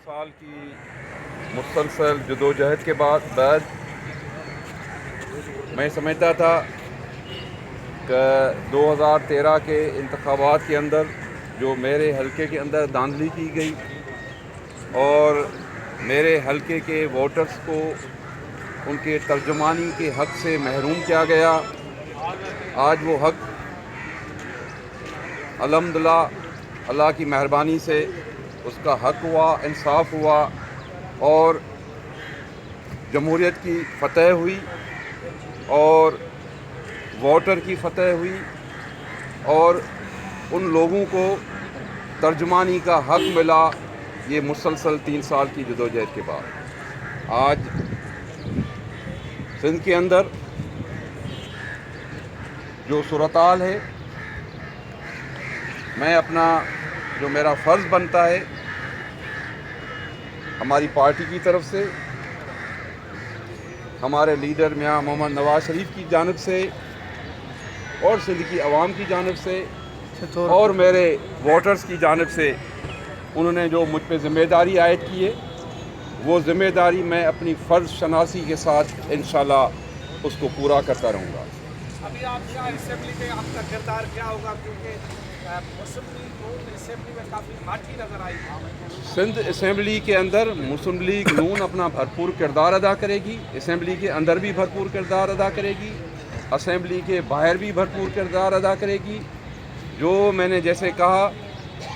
سال کی مسلسل جدوجہد کے بعد میں سمجھتا تھا کہ 2013 کے انتخابات کے اندر جو میرے حلقے کے اندر دھاندلی کی گئی اور میرے حلقے کے ووٹرز کو ان کے ترجمانی کے حق سے محروم کیا گیا، آج وہ حق الحمدللہ اللہ کی مہربانی سے اس کا حق ہوا، انصاف ہوا اور جمہوریت کی فتح ہوئی اور ووٹر کی فتح ہوئی اور ان لوگوں کو ترجمانی کا حق ملا، یہ مسلسل 3 سال کی جدوجہد کے بعد۔ آج سندھ کے اندر جو صورتحال ہے، میں اپنا جو میرا فرض بنتا ہے ہماری پارٹی کی طرف سے، ہمارے لیڈر میاں محمد نواز شریف کی جانب سے اور سندھ کی عوام کی جانب سے اور میرے ووٹرز کی جانب سے انہوں نے جو مجھ پہ ذمہ داری عائد کی ہے، وہ ذمہ داری میں اپنی فرض شناسی کے ساتھ انشاءاللہ اس کو پورا کرتا رہوں گا۔ ابھی آپ کا اسمبلی میں آپ کا کردار کیا ہوگا، کیونکہ اسمبلی میں کافی ماٹھی نظر آئی؟ سندھ اسمبلی کے اندر مسلم لیگ نون اپنا بھرپور کردار ادا کرے گی، اسمبلی کے اندر بھی بھرپور کردار ادا کرے گی، اسمبلی کے باہر بھی بھرپور کردار ادا کرے گی۔ جو میں نے جیسے کہا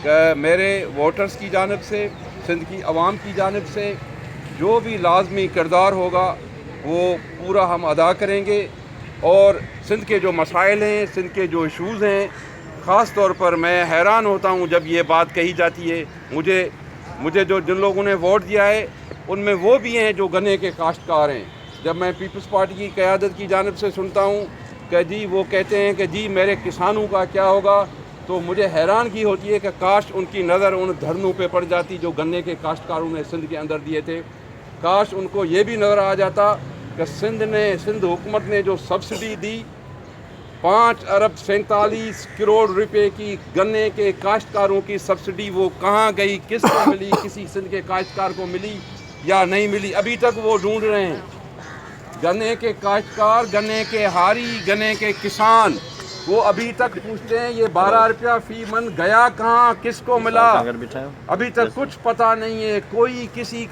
کہ میرے ووٹرز کی جانب سے، سندھ کی عوام کی جانب سے جو بھی لازمی کردار ہوگا وہ پورا ہم ادا کریں گے، اور سندھ کے جو مسائل ہیں، سندھ کے جو ایشوز ہیں، خاص طور پر میں حیران ہوتا ہوں جب یہ بات کہی جاتی ہے، مجھے جو جن لوگوں نے ووٹ دیا ہے ان میں وہ بھی ہیں جو گنے کے کاشتکار ہیں۔ جب میں پیپلز پارٹی کی قیادت کی جانب سے سنتا ہوں کہ جی وہ کہتے ہیں کہ جی میرے کسانوں کا کیا ہوگا، تو مجھے حیرانگی ہوتی ہے کہ کاش ان کی نظر ان دھرنوں پہ پڑ جاتی جو گنے کے کاشتکاروں نے سندھ کے اندر دیے تھے۔ کاش ان کو یہ بھی نظر آ جاتا کہ سندھ حکومت نے جو سبسڈی دی 5 ارب 47 کروڑ روپے کی گنے کے کاشتکاروں کی سبسڈی، وہ کہاں گئی، کس کو ملی، کسی سندھ کے کاشتکار کو ملی یا نہیں ملی، ابھی تک وہ ڈھونڈ رہے ہیں۔ گنے کے کاشتکار، گنے کے ہاری، گنے کے کسان، وہ ابھی تک پوچھتے ہیں یہ 12 روپیہ فی من گیا کہاں، کس کو ملا، ابھی تک کچھ پتہ نہیں ہے، کوئی کسی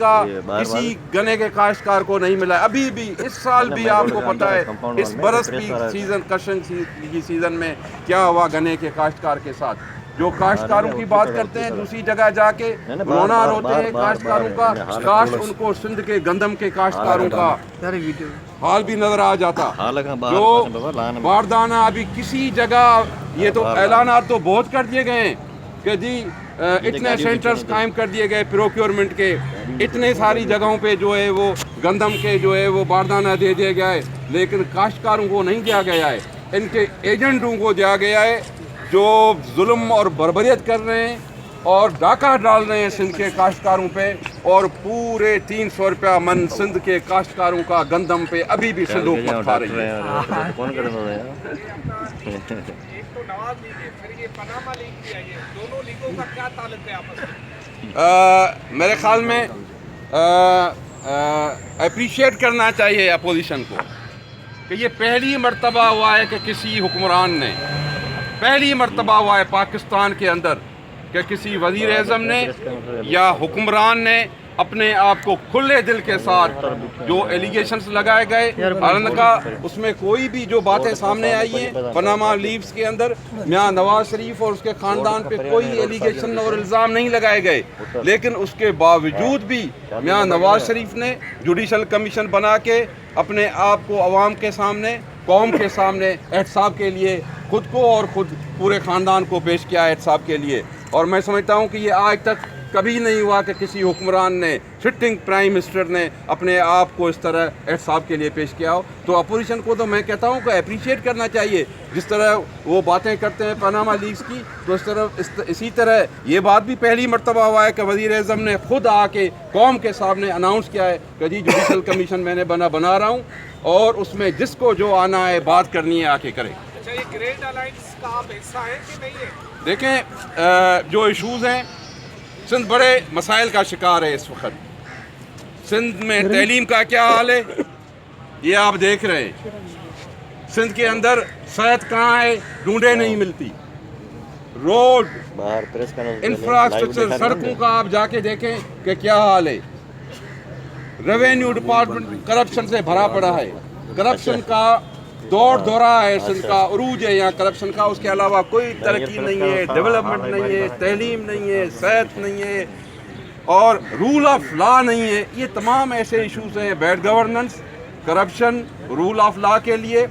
گنے کے کاشتکار کو نہیں ملا۔ ابھی بھی اس سال بھی آپ کو پتہ ہے، اس برس بھی کشن کی سیزن میں کیا ہوا گنے کے کاشتکار کے ساتھ۔ جو کاشتکاروں کی بات کرتے ہیں دوسری جگہ جا کے رونا روتے ہیں کاشتکاروں کا، کاش ان کو سندھ کے گندم کے کاشتکاروں کا حال بھی نظر آ جاتا۔ جو باردانہ ابھی کسی جگہ، یہ تو اعلانات تو بہت کر دیے گئے ہیں کہ جی اتنے سینٹرز قائم کر دیے گئے پروکیورمنٹ کے، اتنے ساری جگہوں پہ جو ہے وہ گندم کے جو ہے وہ باردانہ دے دیا گیا ہے، لیکن کاشتکاروں کو نہیں دیا گیا ہے، ان کے ایجنٹوں کو دیا گیا ہے جو ظلم اور بربریت کر رہے ہیں اور ڈاکہ ڈال رہے ہیں سندھ کے کاشتکاروں پہ، اور پورے 300 روپیہ من سندھ کے کاشتکاروں کا گندم پہ ابھی بھی سندھ حکومت کھا رہی ہے۔ ایک تو نواز لیگ ہے، پھر یہ پاناما لیگ بھی ہے، یہ دونوں لیگوں کا کیا تعلق ہے آپس میں؟ میرے خیال میں اپریشیٹ کرنا چاہیے اپوزیشن کو کہ یہ پہلی مرتبہ ہوا ہے کہ کسی حکمران نے، پہلی مرتبہ ہوا ہے پاکستان کے اندر کہ کسی وزیر اعظم نے یا حکمران نے اپنے آپ کو کھلے دل کے ساتھ جو ایلیگیشنز لگائے گئے، حالانکہ اس میں کوئی بھی جو باتیں سامنے آئی ہیں پاناما لیوز کے اندر، میاں نواز شریف اور اس کے خاندان پہ کوئی ایلیگیشن اور الزام نہیں لگائے گئے، لیکن اس کے باوجود بھی میاں نواز شریف نے جوڈیشل کمیشن بنا کے اپنے آپ کو عوام کے سامنے، قوم کے سامنے احتساب کے لیے خود کو اور خود پورے خاندان کو پیش کیا ہے احتساب کے لیے۔ اور میں سمجھتا ہوں کہ یہ آج تک کبھی نہیں ہوا کہ کسی حکمران نے، سٹنگ پرائم منسٹر نے اپنے آپ کو اس طرح احتساب کے لیے پیش کیا ہو۔ تو اپوزیشن کو تو میں کہتا ہوں کہ اپریشیٹ کرنا چاہیے، جس طرح وہ باتیں کرتے ہیں پاناما لیگز کی، تو اسی طرح یہ بات بھی پہلی مرتبہ ہوا ہے کہ وزیر اعظم نے خود آ کے قوم کے سامنے اناؤنس کیا ہے کہ جی جوڈیشل کمیشن میں نے بنا رہا ہوں، اور اس میں جس کو جو آنا ہے بات کرنی ہے آ کے کرے۔ اچھا، یہ گریٹ الائنس کا آپ حصہ ہے کہ نہیں ہے؟ دیکھیں جو ایشوز ہیں سندھ بڑے مسائل کا شکار ہے اس وقت. سندھ میں تعلیم کا کیا حال ہے یہ آپ دیکھ رہے ہیں. سندھ کے اندر صحت کہاں ہے ڈھونڈے نہیں ملتی. روڈ انفراسٹرکچر سڑکوں کا آپ جا کے دیکھیں کہ کیا حال ہے. ریونیو ڈپارٹمنٹ کرپشن سے بھرا پڑا ہے. کرپشن کا دور دورہ ہے سندھ کا, عروج ہے یہاں کرپشن کا. اس کے علاوہ کوئی ترقی نہیں ہے, ڈیولپمنٹ نہیں ہے, تعلیم نہیں ہے, صحت نہیں ہے اور رول آف لا نہیں ہے. یہ تمام ایسے ایشوز ہیں. Bad governance, corruption, rule of law کے لیے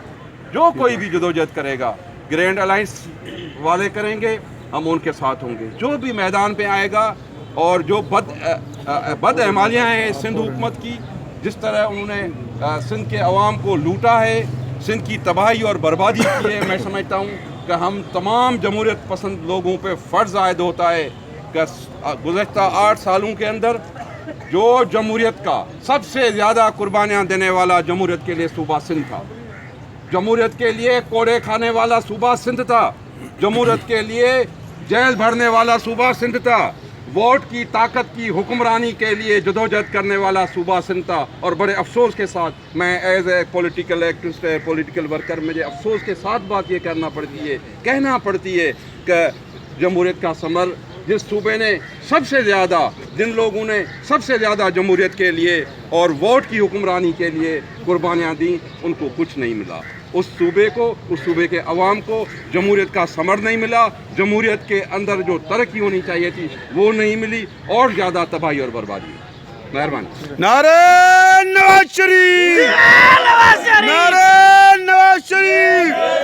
جو کوئی بھی جدوجہد کرے گا, گرینڈ الائنس والے کریں گے, ہم ان کے ساتھ ہوں گے. جو بھی میدان پہ آئے گا اور جو بد اعمالیاں ہیں سندھ حکومت کی, جس طرح انہوں نے سندھ کے عوام کو لوٹا ہے, سندھ کی تباہی اور بربادی کی ہے, میں سمجھتا ہوں کہ ہم تمام جمہوریت پسند لوگوں پہ فرض عائد ہوتا ہے کہ گزشتہ 8 سالوں کے اندر جو جمہوریت کا سب سے زیادہ قربانیاں دینے والا جمہوریت کے لیے صوبہ سندھ تھا. جمہوریت کے لیے کوڑے کھانے والا صوبہ سندھ تھا. جمہوریت کے لیے جیل بھرنے والا صوبہ سندھ تھا. ووٹ کی طاقت کی حکمرانی کے لیے جدوجہد کرنے والا صوبہ سندھ تھا. اور بڑے افسوس کے ساتھ میں as a political activist, political worker, مجھے افسوس کے ساتھ بات یہ کہنا پڑتی ہے کہ جمہوریت کا ثمر جس صوبے نے سب سے زیادہ, جن لوگوں نے سب سے زیادہ جمہوریت کے لیے اور ووٹ کی حکمرانی کے لیے قربانیاں دیں, ان کو کچھ نہیں ملا. اس صوبے کے عوام کو جمہوریت کا ثمر نہیں ملا. جمہوریت کے اندر جو ترقی ہونی چاہیے تھی وہ نہیں ملی, اور زیادہ تباہی اور بربادی. مہربانی. نعرہ نواز شریف! نعرہ نواز شریف!